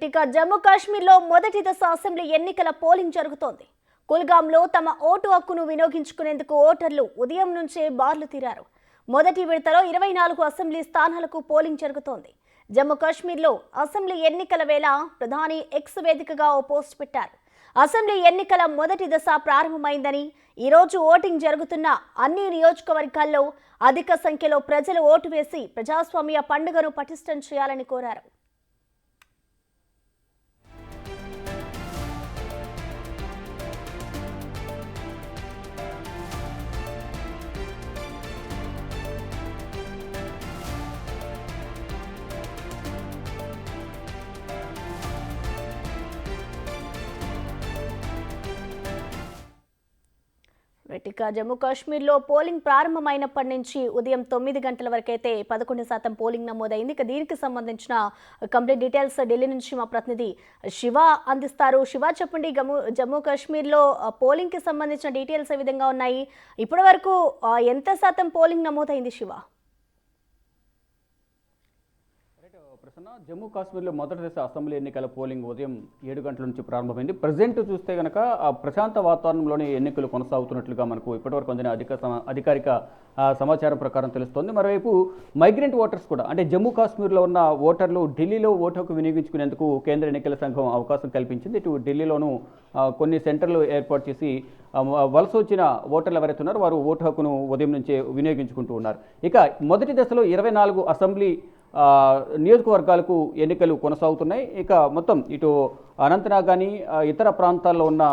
ఇక జమ్మూ కాశ్మీర్లో మొదటి దశ అసెంబ్లీ ఎన్నికల పోలింగ్ జరుగుతోంది. కుల్గాంలో తమ ఓటు హక్కును వినియోగించుకునేందుకు ఓటర్లు ఉదయం నుంచే బార్లు తీరారు. మొదటి విడతలో 24 అసెంబ్లీ స్థానాలకు పోలింగ్ జరుగుతోంది. జమ్మూ కాశ్మీర్లో అసెంబ్లీ ఎన్నికల వేళ ప్రధాని ఎక్స్ వేదికగా ఓ పోస్ట్ పెట్టారు. అసెంబ్లీ ఎన్నికల మొదటి దశ ప్రారంభమైందని, ఈరోజు ఓటింగ్ జరుగుతున్న అన్ని నియోజకవర్గాల్లో అధిక సంఖ్యలో ప్రజలు ఓటు వేసి ప్రజాస్వామ్య పండుగను పటిష్టం చేయాలని కోరారు. ఇక జమ్మూ కాశ్మీర్లో పోలింగ్ ప్రారంభమైనప్పటి నుంచి ఉదయం 9 గంటల వరకైతే 11% పోలింగ్ నమోదైంది. ఇక దీనికి సంబంధించిన కంప్లీట్ డీటెయిల్స్ ఢిల్లీ నుంచి మా ప్రతినిధి శివ అందిస్తారు. శివ, చెప్పండి, జమ్మూ కాశ్మీర్లో పోలింగ్కి సంబంధించిన డీటెయిల్స్ ఏ విధంగా ఉన్నాయి? ఇప్పటి వరకు ఎంత శాతం పోలింగ్ నమోదైంది శివ? ప్రసన్న, జమ్మూ కాశ్మీర్లో మొదటి దశ అసెంబ్లీ ఎన్నికల పోలింగ్ ఉదయం 7 గంటల నుంచి ప్రారంభమైంది. ప్రజెంట్ చూస్తే కనుక ప్రశాంత వాతావరణంలోనే ఎన్నికలు కొనసాగుతున్నట్లుగా మనకు ఇప్పటివరకు అందిన అధికారిక సమాచారం ప్రకారం తెలుస్తోంది. మరోవైపు మైగ్రెంట్ ఓటర్స్ కూడా, అంటే జమ్మూ కాశ్మీర్లో ఉన్న ఓటర్లు ఢిల్లీలో ఓటు హక్కు వినియోగించుకునేందుకు కేంద్ర ఎన్నికల సంఘం అవకాశం కల్పించింది. ఇటు ఢిల్లీలోనూ కొన్ని సెంటర్లు ఏర్పాటు చేసి వలస వచ్చిన ఓటర్లు ఎవరైతే ఉన్నారో వారు ఓటు హక్కును ఉదయం నుంచే వినియోగించుకుంటూ ఉన్నారు. ఇక మొదటి దశలో 24 అసెంబ్లీ నియోజకవర్గాలకు ఎన్నికలు కొనసాగుతున్నాయి. ఇక మొత్తం ఇటు అనంతనాగ్ కానీ ఇతర ప్రాంతాల్లో ఉన్న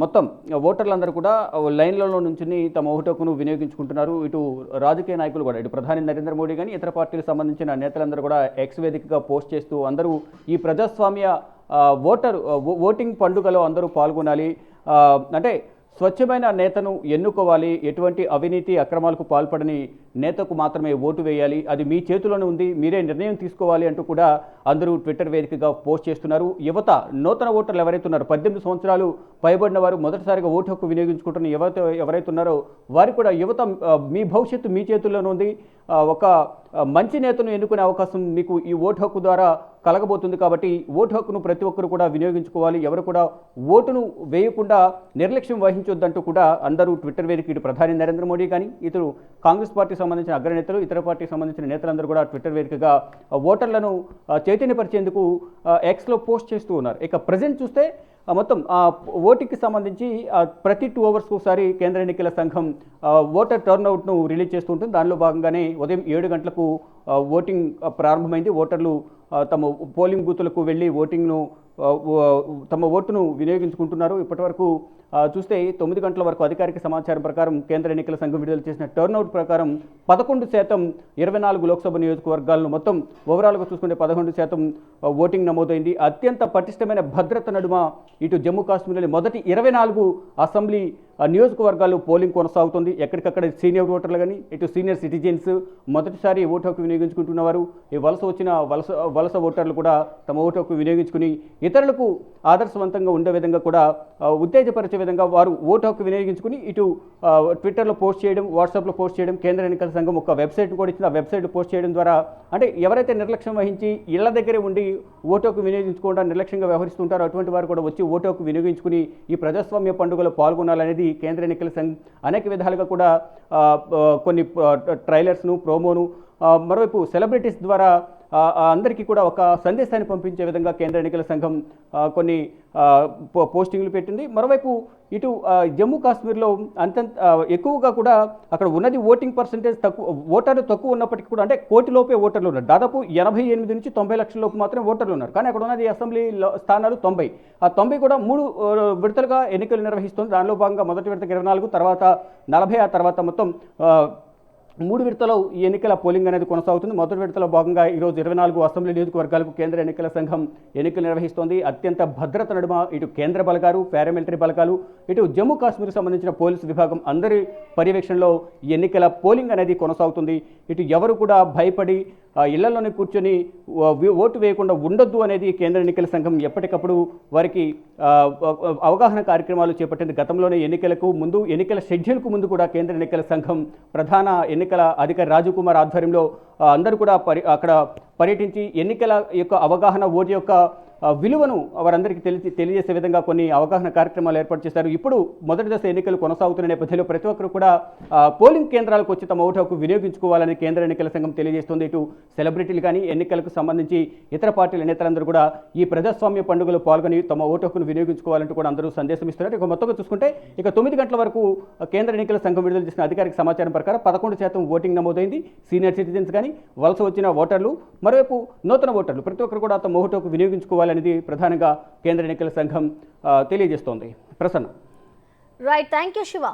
మొత్తం ఓటర్లందరూ కూడా లైన్లలో నుంచి తమ ఓటు హక్కును వినియోగించుకుంటున్నారు. ఇటు రాజకీయ నాయకులు కూడా, ఇటు ప్రధాని నరేంద్ర మోడీ కానీ ఇతర పార్టీలకు సంబంధించిన నేతలందరూ కూడా ఎక్స్ వేదికగా పోస్ట్ చేస్తూ అందరూ ఈ ప్రజాస్వామ్య ఓటింగ్ పండుగలో అందరూ పాల్గొనాలి, అంటే స్వచ్ఛమైన నేతను ఎన్నుకోవాలి, ఎటువంటి అవినీతి అక్రమాలకు పాల్పడని నేతకు మాత్రమే ఓటు వేయాలి, అది మీ చేతిలోనే ఉంది, మీరే నిర్ణయం తీసుకోవాలి అంటూ కూడా అందరూ ట్విట్టర్ వేదికగా పోస్ట్ చేస్తున్నారు. యువత, నూతన ఓటర్లు ఎవరైతే ఉన్నారో 18 సంవత్సరాలు పైబడిన వారు, మొదటిసారిగా ఓటు హక్కు వినియోగించుకుంటున్న ఎవరైతే ఉన్నారో వారు కూడా, యువత మీ భవిష్యత్తు మీ చేతుల్లోనే ఉంది, ఒక మంచి నేతను ఎన్నుకునే అవకాశం మీకు ఈ ఓటు హక్కు ద్వారా కలగబోతుంది, కాబట్టి ఓటు హక్కును ప్రతి ఒక్కరు కూడా వినియోగించుకోవాలి, ఎవరు కూడా ఓటును వేయకుండా నిర్లక్ష్యం వహించొద్దంటూ కూడా అందరూ ట్విట్టర్ వేదిక, ఇటు ప్రధాని నరేంద్ర మోడీ కానీ ఇతరు కాంగ్రెస్ పార్టీకి సంబంధించిన అగ్రనేతలు, ఇతర పార్టీకి సంబంధించిన నేతలందరూ కూడా ట్విట్టర్ వేదికగా ఓటర్లను చైతన్యపరిచేందుకు ఎక్స్లో పోస్ట్ చేస్తూ ఉన్నారు. ఇక ప్రజెంట్ చూస్తే మొత్తం ఓటింగ్కి సంబంధించి ప్రతి 2 అవర్స్కి ఒకసారి కేంద్ర ఎన్నికల సంఘం ఓటర్ టర్న్అవుట్ను రిలీజ్ చేస్తూ ఉంటుంది. దానిలో భాగంగానే ఉదయం 7 గంటలకు ఓటింగ్ ప్రారంభమైంది. ఓటర్లు తమ పోలింగ్ బూతులకు వెళ్ళి తమ ఓటును వినియోగించుకుంటున్నారు. ఇప్పటివరకు చూస్తే 9 గంటల వరకు అధికారిక సమాచారం ప్రకారం కేంద్ర ఎన్నికల సంఘం విడుదల చేసిన టర్న్అవుట్ ప్రకారం 11% 24 లోక్సభ నియోజకవర్గాలను మొత్తం ఓవరాల్గా చూసుకుంటే 11% ఓటింగ్ నమోదైంది. అత్యంత పటిష్టమైన భద్రత నడుమ ఇటు జమ్మూ కాశ్మీర్లోని మొదటి 24 అసెంబ్లీ నియోజకవర్గాల్లో పోలింగ్ కొనసాగుతుంది. ఎక్కడికక్కడ సీనియర్ ఓటర్లు కానీ, ఇటు సీనియర్ సిటిజన్స్, మొదటిసారి ఓటు హక్కు వినియోగించుకుంటున్నవారు, ఈ వలస ఓటర్లు కూడా తమ ఓటు హక్కు వినియోగించుకుని ఇతరులకు ఆదర్శవంతంగా ఉండే విధంగా కూడా ఉత్తేజపరిచే విధంగా వారు ఓటు హక్కు వినియోగించుకుని ఇటు ట్విట్టర్లో పోస్ట్ చేయడం, వాట్సాప్లో పోస్ట్ చేయడం, కేంద్ర ఎన్నికల సంఘం ఒక వెబ్సైట్ కూడా ఇచ్చింది. ఆ వెబ్సైట్ పోస్ట్ చేయడం ద్వారా, అంటే ఎవరైతే నిర్లక్ష్యం వహించి ఇళ్ల దగ్గరే ఉండి ఓటు హక్కు వినియోగించుకోవడం నిర్లక్ష్యంగా వ్యవహరిస్తుంటారో అటువంటి వారు కూడా వచ్చి ఓటు హక్కు వినియోగించుకుని ఈ ప్రజాస్వామ్య పండుగలో పాల్గొనాలనేది కేంద్ర ఎన్నికల సంఘం అనేక విధాలుగా కూడా కొన్ని ట్రైలర్స్ను, ప్రోమోను, మరోవైపు సెలబ్రిటీస్ ద్వారా అందరికీ కూడా ఒక సందేశాన్ని పంపించే విధంగా కేంద్ర ఎన్నికల సంఘం కొన్ని పోస్టింగ్లు పెట్టింది. మరోవైపు ఇటు జమ్మూ కాశ్మీర్లో ఎక్కువగా కూడా అక్కడ ఉన్నది ఓటింగ్ పర్సంటేజ్ ఓటర్లు తక్కువ ఉన్నప్పటికీ కూడా, అంటే 1 కోటి లోపే ఓటర్లు ఉన్నారు. దాదాపు 88 నుంచి 90 లక్షల లోపు మాత్రమే ఓటర్లు ఉన్నారు. కానీ అక్కడ ఉన్నది అసెంబ్లీ స్థానాలు 90. ఆ 90 కూడా 3 విడతలుగా ఎన్నికలు నిర్వహిస్తుంది. దానిలో భాగంగా మొదటి విడతకు 24, తర్వాత 40, ఆ తర్వాత మొత్తం 3 విడతలో ఈ ఎన్నికల పోలింగ్ అనేది కొనసాగుతుంది. మొదటి విడతలో భాగంగా ఈరోజు 24 అసెంబ్లీ నియోజకవర్గాలకు కేంద్ర ఎన్నికల సంఘం ఎన్నికలు నిర్వహిస్తోంది. అత్యంత భద్రత నడుమ ఇటు కేంద్ర బలగాలు, పారామిలిటరీ బలగాలు, ఇటు జమ్మూ కాశ్మీర్కి సంబంధించిన పోలీసు విభాగం అందరి పర్యవేక్షణలో ఈ ఎన్నికల పోలింగ్ అనేది కొనసాగుతుంది. ఇటు ఎవరు కూడా భయపడి ఇళ్లలోనే కూర్చొని ఓటు వేయకుండా ఉండొద్దు అనేది కేంద్ర ఎన్నికల సంఘం ఎప్పటికప్పుడు వారికి అవగాహన కార్యక్రమాలు చేపట్టింది. గతంలోనే ఎన్నికలకు ముందు, ఎన్నికల షెడ్యూల్కు ముందు కూడా కేంద్ర ఎన్నికల సంఘం ప్రధాన ఎన్నికల అధికారి రాజీవ్ కుమార్ ఆధ్వర్యంలో అందరూ కూడా అక్కడ పర్యటించి ఎన్నికల యొక్క అవగాహన, ఓటు యొక్క విలువను వారందరికీ తెలియజేసే విధంగా కొన్ని అవగాహన కార్యక్రమాలు ఏర్పాటు చేశారు. ఇప్పుడు మొదటి దశ ఎన్నికలు కొనసాగుతున్న నేపథ్యంలో ప్రతి ఒక్కరు కూడా పోలింగ్ కేంద్రాలకు వచ్చి తమ ఓటు హక్కు వినియోగించుకోవాలని కేంద్ర ఎన్నికల సంఘం తెలియజేస్తుంది. ఇటు సెలబ్రిటీలు కానీ ఎన్నికలకు సంబంధించి ఇతర పార్టీల నేతలందరూ కూడా ఈ ప్రజాస్వామ్య పండుగలో పాల్గొని తమ ఓటు హక్కును వినియోగించుకోవాలంటూ కూడా అందరూ సందేశం ఇస్తున్నారు. ఇక మొత్తంగా చూసుకుంటే ఇక 9 గంటల వరకు కేంద్ర ఎన్నికల సంఘం విడుదల చేసిన అధికారిక సమాచారం ప్రకారం 11% ఓటింగ్ నమోదైంది. సీనియర్ సిటిజన్స్ కానీ వలస వచ్చిన ఓటర్లు, మరోవైపు నూతన ఓటర్లు ప్రతి ఒక్కరు కూడా తమ ఓటు హక్కు వినియోగించుకోవాలనేది ప్రధానంగా కేంద్ర ఎన్నికల సంఘం తెలియజేస్తోంది. Prasanna. Right, thank you Shiva.